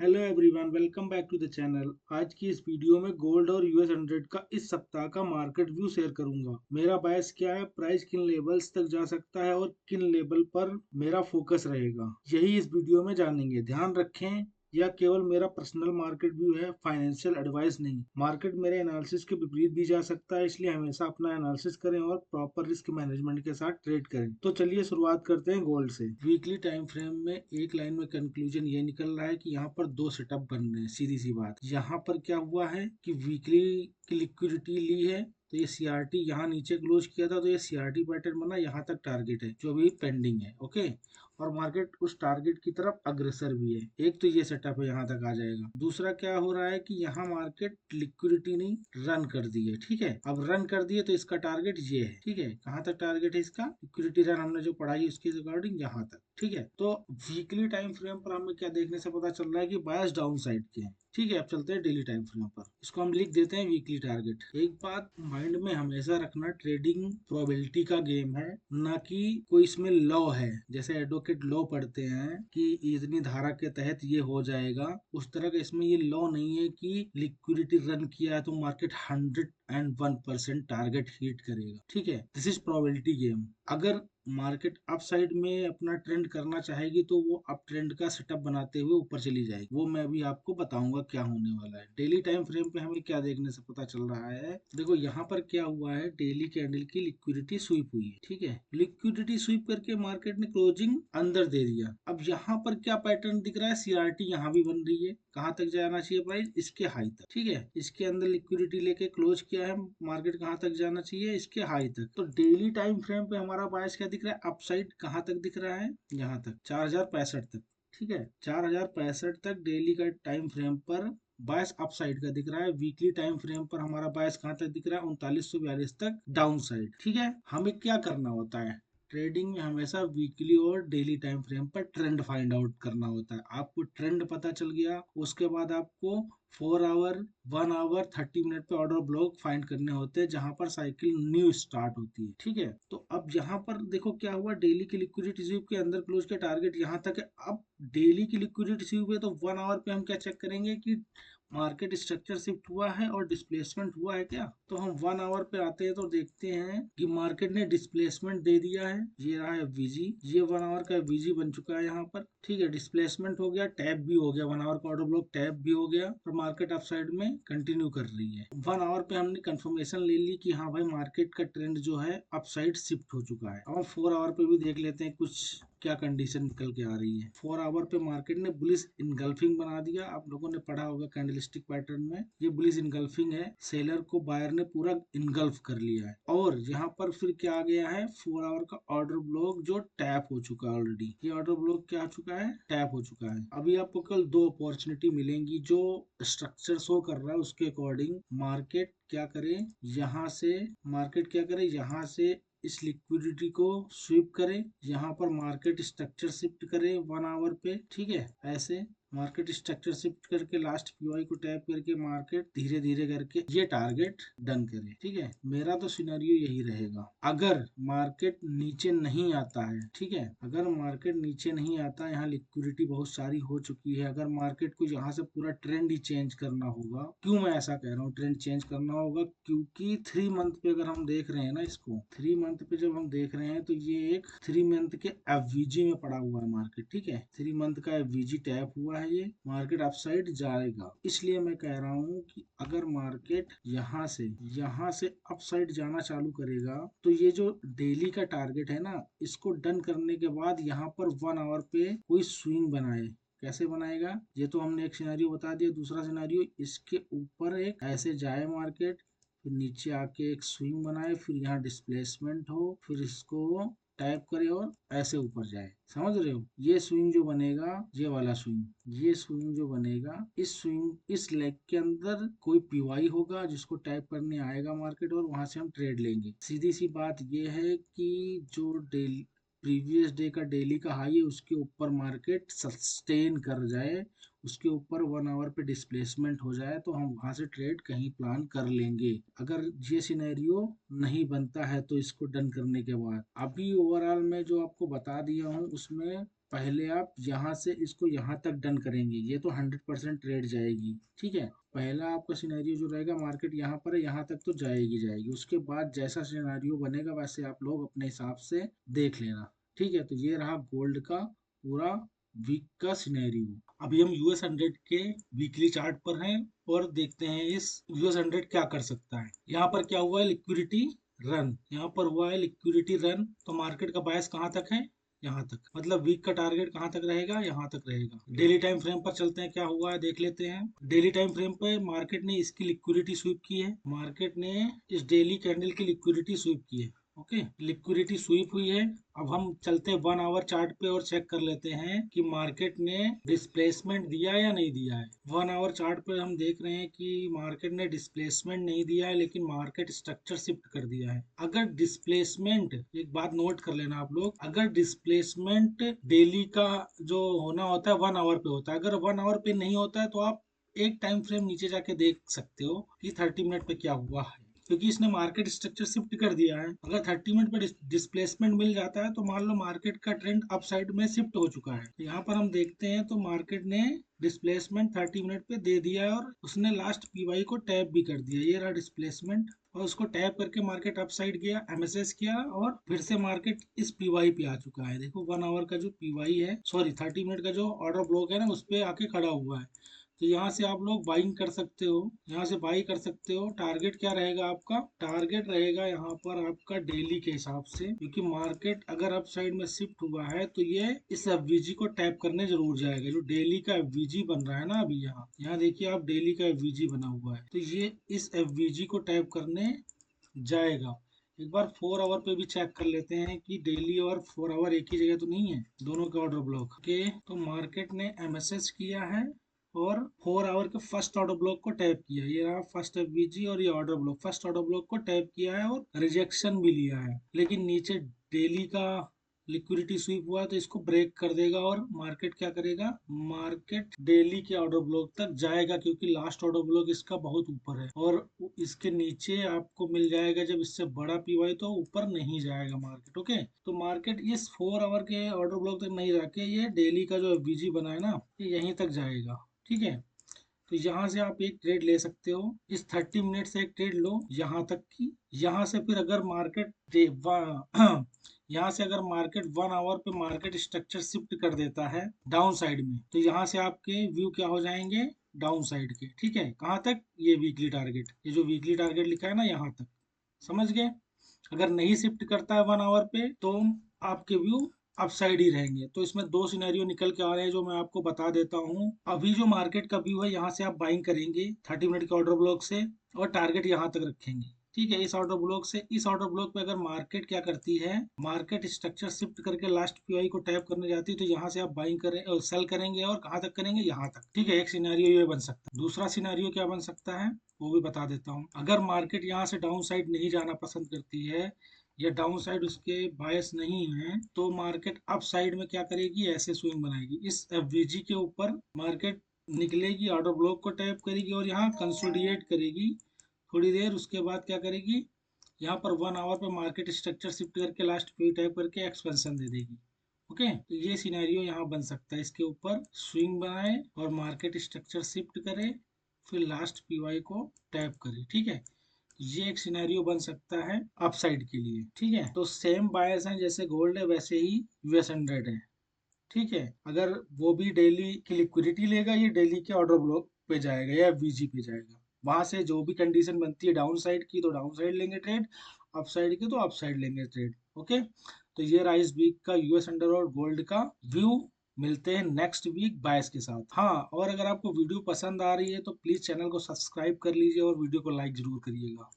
Hello everyone, welcome back to the channel. आज की इस वीडियो में गोल्ड और यूएस 100 का इस सप्ताह का मार्केट व्यू शेयर करूंगा। मेरा बायस क्या है, प्राइस किन लेवल्स तक जा सकता है और किन लेवल पर मेरा फोकस रहेगा, यही इस वीडियो में जानेंगे। ध्यान रखें, यह केवल मेरा पर्सनल मार्केट व्यू है, फाइनेंशियल एडवाइस नहीं। मार्केट मेरे एनालिसिस के विपरीत भी जा सकता है, इसलिए हमेशा अपना एनालिसिस करें और प्रॉपर रिस्क मैनेजमेंट के साथ ट्रेड करें। तो चलिए शुरुआत करते हैं गोल्ड से। वीकली टाइम फ्रेम में एक लाइन में कंक्लूजन ये निकल रहा है कि यहाँ पर दो सेटअप बन रहे हैं। सीधी सी बात, यहाँ पर क्या हुआ है कि वीकली की लिक्विडिटी ली है, तो ये सीआरटी यहाँ नीचे क्लोज किया था, तो ये सीआरटी पैटर्न बना, यहाँ तक टारगेट है जो अभी पेंडिंग है। ओके, और मार्केट उस टारगेट की तरफ अग्रसर भी है। एक तो ये सेटअप है, यहाँ तक आ जाएगा। दूसरा क्या हो रहा है कि यहाँ मार्केट लिक्विडिटी नहीं रन कर दी है। ठीक है, अब रन कर दिए तो इसका टारगेट ये है। ठीक है, कहाँ तक टारगेट है इसका? लिक्विडिटी रन हमने जो पढ़ाई उसके अकॉर्डिंग यहाँ तक। ठीक है, तो वीकली टाइम फ्रेम पर हमें क्या देखने से पता चल रहा है कि बायस डाउन साइड के हैं। ठीक है, अब चलते हैं डेली टाइम फ्रेम पर। इसको हम लिख देते हैं वीकली टारगेट। एक बात माइंड में हमेशा रखना, ट्रेडिंग प्रोबेबिलिटी का गेम है, ना कि कोई इसमें लॉ है। जैसे एडवोकेट लॉ पढ़ते हैं कि इतनी धारा के तहत ये हो जाएगा, उस तरह का इसमें ये लॉ नहीं है कि लिक्विडिटी रन किया है तो मार्केट 101% टारगेट हिट करेगा। ठीक है, दिस इज प्रोबेबिलिटी गेम। अगर मार्केट अप साइड में अपना ट्रेंड करना चाहेगी तो वो अप ट्रेंड का सेटअप बनाते हुए ऊपर चली जाएगी। वो मैं अभी आपको बताऊंगा क्या होने वाला है। डेली टाइम फ्रेम पे हमें क्या देखने से पता चल रहा है, देखो यहाँ पर क्या हुआ है, डेली कैंडल की लिक्विडिटी स्वीप हुई है। ठीक है, लिक्विडिटी स्वीप करके मार्केट ने क्लोजिंग अंदर दे दिया। अब यहाँ पर क्या पैटर्न दिख रहा है, सीआरटी यहाँ भी बन रही है। कहाँ तक जाना चाहिए प्राइस? इसके हाई तक। ठीक है, इसके अंदर लिक्विडिटी लेके क्लोज किया है, मार्केट कहाँ तक जाना चाहिए? इसके हाई तक। तो डेली टाइम फ्रेम पे हमारा बायस क्या दिख रहा है? अपसाइड कहाँ तक दिख रहा है? यहाँ तक, 4065 तक। ठीक है, 4065 तक डेली का टाइम फ्रेम पर बायस अपसाइड का दिख रहा है। वीकली टाइम फ्रेम पर हमारा बायस कहाँ तक दिख रहा है? 3942 तक डाउन साइड। ठीक है, हमें क्या करना होता है ट्रेडिंग में? हमेशा वीकली और डेली टाइम फ्रेम पर ट्रेंड फाइंड आउट करना होता है। आपको ट्रेंड पता चल गया, उसके बाद आपको 4 आवर, 1 आवर, 30 मिनट पे ऑर्डर ब्लॉक फाइंड करने होते हैं, जहां पर साइकिल न्यू स्टार्ट होती है। ठीक है, तो अब यहाँ पर देखो क्या हुआ, डेली की लिक्विडिटी स्वीप के अंदर क्लोज के टारगेट यहाँ तक है। अब डेली की लिक्विडिटी स्वीप है तो 1 आवर पे हम क्या चेक करेंगे कि मार्केट स्ट्रक्चर शिफ्ट हुआ है और डिस्प्लेसमेंट हुआ है क्या। तो हम 1 आवर पे आते हैं तो देखते हैं कि मार्केट ने डिस्प्लेसमेंट दे दिया है। ये रहा है वीजी, ये 1 आवर का वीजी बन चुका है यहाँ पर। ठीक है, डिस्प्लेसमेंट हो गया, टैप भी हो गया, 1 आवर का ऑर्डर ब्लॉक टैप भी हो गया, और मार्केट अप साइड में कंटिन्यू कर रही है। 1 आवर पे हमने कंफर्मेशन ले ली कि हाँ भाई मार्केट का ट्रेंड जो है अप साइड शिफ्ट हो चुका है। अब 4 आवर पे भी देख लेते हैं कुछ क्या कंडीशन निकल के आ रही है। 4 आवर पे मार्केट ने बुलिश इनगल्फिंग बना दिया। आप लोगों ने पढ़ा होगा कैंडलस्टिक पैटर्न में, ये बुलिश इनगल्फिंग है। सेलर को बायर ने पूरा इनगल्फ कर लिया है, और यहाँ पर फिर क्या आ गया है, 4 आवर का ऑर्डर ब्लॉक जो टैप हो चुका है ऑलरेडी। ये ऑर्डर ब्लॉक क्या हो चुका है? टैप हो चुका है। अभी आपको कल दो अपॉर्चुनिटी मिलेंगी। जो स्ट्रक्चर शो कर रहा है उसके अकॉर्डिंग मार्केट क्या करे, यहाँ से मार्केट क्या करे, यहाँ से इस लिक्विडिटी को स्वीप करें, यहाँ पर मार्केट स्ट्रक्चर शिफ्ट करें 1 आवर पे। ठीक है, ऐसे मार्केट स्ट्रक्चर शिफ्ट करके लास्ट पीओआई को टैप करके मार्केट धीरे धीरे करके ये टारगेट डन करे। ठीक है, मेरा तो सिनेरियो यही रहेगा। अगर मार्केट नीचे नहीं आता है, ठीक है, अगर मार्केट नीचे नहीं आता, यहाँ लिक्विडिटी बहुत सारी हो चुकी है, अगर मार्केट को यहाँ से पूरा ट्रेंड ही चेंज करना होगा। क्यों मैं ऐसा कह रहा हूँ ट्रेंड चेंज करना होगा? क्योंकि 3 मंथ पे अगर हम देख रहे हैं ना, इसको 3 मंथ पे जब हम देख रहे हैं तो ये एक 3 मंथ के एफवीजी में पड़ा हुआ है मार्केट। ठीक है, 3 मंथ का एफवीजी टैप हुआ है, ये मार्केट अपसाइड जाएगा। इसलिए मैं कह रहा हूँ कि अगर मार्केट यहाँ से अपसाइड जाना चालू करेगा तो ये जो डेली का टारगेट है ना, इसको डन करने के बाद यहाँ पर 1 आवर पे कोई स्विंग बनाए। कैसे बनाएगा? ये तो हमने एक सिनेरियो बता दिया। दूसरा सिनेरियो, इसके ऊपर एक ऐसे जाए मार्केट, फिर नीचे आके एक स्विंग बनाए, फिर यहाँ डिस्प्लेसमेंट हो, फिर इसको टाइप करे और ऐसे ऊपर जाए। समझ रहे हो? ये स्विंग जो बनेगा, ये वाला स्विंग, ये स्विंग जो बनेगा, इस लेग के अंदर कोई पीवाई होगा जिसको टाइप करने आएगा मार्केट, और वहां से हम ट्रेड लेंगे। सीधी सी बात ये है कि जो डेली प्रीवियस डे का डेली का हाई है उसके ऊपर मार्केट सस्टेन कर जाए, उसके ऊपर 1 आवर पे डिस्प्लेसमेंट हो जाए, तो हम वहां से ट्रेड कहीं प्लान कर लेंगे। अगर ये सिनेरियो नहीं बनता है तो इसको डन करने के बाद, अभी ओवरऑल मैं जो आपको बता दिया हूँ उसमें पहले आप यहाँ से इसको यहाँ तक डन करेंगे, ये तो 100% ट्रेड जाएगी। ठीक है, पहला आपका सिनेरियो जो रहेगा, मार्केट यहाँ पर है, यहाँ तक तो जाएगी जाएगी। उसके बाद जैसा सिनेरियो बनेगा वैसे आप लोग अपने हिसाब से देख लेना। ठीक है, तो ये रहा गोल्ड का पूरा वीक का सिनेरियो। अभी हम US 100 के वीकली चार्ट पर हैं और देखते हैं इस US 100 क्या कर सकता है। यहाँ पर क्या हुआ है, लिक्विडिटी रन, यहाँ पर हुआ है लिक्विडिटी रन। तो मार्केट का बायस कहाँ तक है, यहाँ तक, मतलब वीक का टारगेट कहाँ तक रहेगा, यहाँ तक रहेगा। डेली टाइम फ्रेम पर चलते हैं, क्या हुआ है देख लेते हैं। डेली टाइम फ्रेम पे मार्केट ने इसकी लिक्विडिटी स्वीप की है, मार्केट ने इस डेली कैंडल की लिक्विडिटी स्वीप की है। ओके, लिक्विडिटी स्वीप हुई है। अब हम चलते हैं 1 आवर चार्ट पे और चेक कर लेते हैं कि मार्केट ने डिस्प्लेसमेंट दिया या नहीं दिया है। 1 आवर चार्ट पे हम देख रहे हैं कि मार्केट ने डिस्प्लेसमेंट नहीं दिया है, लेकिन मार्केट स्ट्रक्चर शिफ्ट कर दिया है। अगर डिस्प्लेसमेंट, एक बात नोट कर लेना आप लोग, अगर डिस्प्लेसमेंट डेली का जो होना होता है 1 आवर पे होता है, अगर 1 आवर पे नहीं होता है तो आप एक टाइम फ्रेम नीचे जाके देख सकते हो कि 30 मिनट पे क्या हुआ है, क्योंकि इसने मार्केट स्ट्रक्चर शिफ्ट कर दिया है। अगर 30 मिनट पर डिस्प्लेसमेंट मिल जाता है तो मान लो मार्केट का ट्रेंड अप साइड में शिफ्ट हो चुका है। यहाँ पर हम देखते हैं तो मार्केट ने डिस्प्लेसमेंट 30 मिनट पे दे दिया है और उसने लास्ट पीवाई को टैप भी कर दिया। ये रहा डिस्प्लेसमेंट, और उसको टैप करके मार्केट अप साइड गया, एमएसएस किया और फिर से मार्केट इस पीवाई पे आ चुका है। देखो 1 आवर का जो पीवाई है, सॉरी 30 मिनट का जो ऑर्डर ब्लॉक है ना, उस पे आके खड़ा हुआ है। तो यहाँ से आप लोग बाइंग कर सकते हो, यहाँ से बाई कर सकते हो। टारगेट क्या रहेगा आपका, टारगेट रहेगा यहाँ पर आपका डेली के हिसाब से, क्योंकि मार्केट अगर अप साइड में शिफ्ट हुआ है तो ये इस एफवीजी को टैप करने जरूर जाएगा। जो डेली का एफवीजी बन रहा है ना अभी, यहाँ यहाँ देखिए आप, डेली का एफवीजी बना हुआ है, तो ये इस एफवीजी को टैप करने जाएगा। एक बार 4 आवर पे भी चेक कर लेते हैं कि डेली और 4 आवर एक ही जगह तो नहीं है, दोनों के ऑर्डर ब्लॉक के। तो मार्केट ने एमएसएस किया है और 4 आवर के फर्स्ट ऑर्डर ब्लॉक को टैप किया। ये रहा फर्स्ट एफवीजी और ये order block, first order block को टैप किया है और रिजेक्शन भी लिया है। लेकिन नीचे डेली का लिक्विडिटी स्वीप हुआ तो इसको ब्रेक कर देगा और मार्केट क्या करेगा, मार्केट डेली के ऑर्डर ब्लॉक तक जाएगा, क्योंकि लास्ट ऑर्डर ब्लॉक इसका बहुत ऊपर है और इसके नीचे आपको मिल जाएगा जब इससे बड़ा पीवाई, तो ऊपर नहीं जाएगा मार्केट। ओके, तो मार्केट इस 4 आवर के ऑर्डर ब्लॉक तक नहीं जाके ये डेली का जो एफवीजी बना है ना, ये यहीं तक जाएगा। ठीक है, तो यहाँ से आप एक ट्रेड ले सकते हो, इस 30 मिनट से एक ट्रेड लो यहाँ तक की। यहाँ से फिर अगर मार्केट यहाँ से अगर मार्केट 1 आवर पे मार्केट स्ट्रक्चर शिफ्ट कर देता है डाउन साइड में, तो यहाँ से आपके व्यू क्या हो जाएंगे, डाउन साइड के। ठीक है, कहाँ तक, ये वीकली टारगेट, ये जो वीकली टारगेट लिखा है ना यहाँ तक, समझ गए। अगर नहीं शिफ्ट करता है 1 आवर पे तो आपके व्यू अपसाइड ही रहेंगे। तो इसमें दो सिनेरियो निकल के आ रहे हैं जो मैं आपको बता देता हूँ। अभी जो मार्केट का व्यू है, यहाँ से आप बाइंग करेंगे 30 मिनट के ऑर्डर ब्लॉक से और टारगेट यहाँ तक रखेंगे। ठीक है, इस ऑर्डर ब्लॉक से इस ऑर्डर ब्लॉक पे अगर मार्केट क्या करती है, मार्केट स्ट्रक्चर शिफ्ट करके लास्ट पीआई को टैप करने जाती है, तो यहाँ से आप बाइंग करें और सेल करेंगे और कहाँ तक करेंगे, यहाँ तक। ठीक है, एक सिनेरियो ये बन सकता है। दूसरा सिनेरियो क्या बन सकता है वो भी बता देता हूँ। अगर मार्केट यहाँ से डाउन साइड नहीं जाना पसंद करती है या डाउन साइड उसके बायस नहीं है, तो मार्केट अप साइड में क्या करेगी, ऐसे स्विंग बनाएगी। इस एफवीजी के ऊपर मार्केट निकलेगी, ऑर्डर ब्लॉक को टैप करेगी और यहाँ कंसोलिडेट करेगी थोड़ी देर। उसके बाद क्या करेगी, यहाँ पर 1 आवर पे मार्केट स्ट्रक्चर शिफ्ट करके लास्ट पे टैप करके एक्सपेंशन दे देगी। ओके, तो ये सिनेरियो यहाँ बन सकता है, इसके ऊपर स्विंग बनाए और मार्केट स्ट्रक्चर शिफ्ट करे, फिर लास्ट पीवाई को टैप करे। ठीक है, ये एक सिनेरियो बन सकता है अपसाइड के लिए। ठीक है, तो सेम बायस है, जैसे गोल्ड है वैसे ही US 100 है। ठीक है, अगर वो भी डेली की लिक्विडिटी लेगा, ये डेली के ऑर्डर ब्लॉक पे जाएगा या वीजी पे जाएगा। वहां से जो भी कंडीशन बनती है डाउन साइड की तो डाउन साइड लेंगे ट्रेड, अप साइड की तो अप साइड लेंगे ट्रेड। ओके, तो ये रहा इस वीक का US 100 और गोल्ड का व्यू। मिलते हैं नेक्स्ट वीक बायस के साथ। हाँ, और अगर आपको वीडियो पसंद आ रही है तो प्लीज चैनल को सब्सक्राइब कर लीजिए और वीडियो को लाइक जरूर करिएगा।